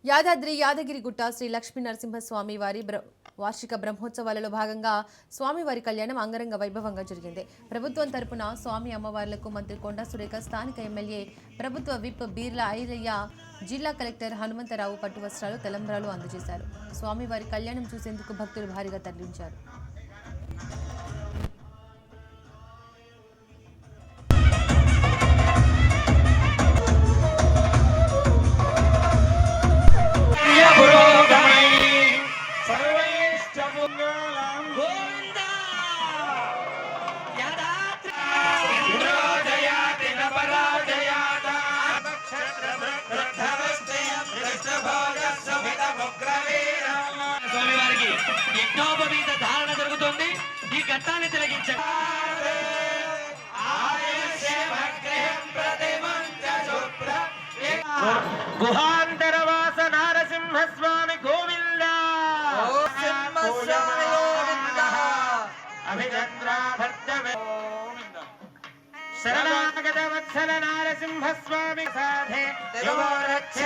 యాదాద్రి యాదగిరిగుట్ట శ్రీ లక్ష్మీ నరసింహస్వామి వారి వార్షిక బ్రహ్మోత్సవాలలో భాగంగా స్వామివారి కళ్యాణం అంగరంగ వైభవంగా జరిగింది. ప్రభుత్వం తరపున స్వామి అమ్మవార్లకు మంత్రి కొండా సురేఖ, స్థానిక ఎమ్మెల్యే ప్రభుత్వ విప్ బీర్ల ఐలయ్య, జిల్లా కలెక్టర్ హనుమంతరావు పట్టు వస్త్రాలు, తలంబ్రాలు అందజేశారు. స్వామివారి కళ్యాణం చూసేందుకు భక్తులు భారీగా తరలించారు. స్వామివారికి యజ్ఞోపవీత ధారణ జరుగుతుంది. ఈ ఘట్టాన్ని తిలగించండి. గుహాంతరవాస నారసింహస్వామి గోవింద, శరణాగత వత్సల నారసింహస్వామి సాధే రక్ష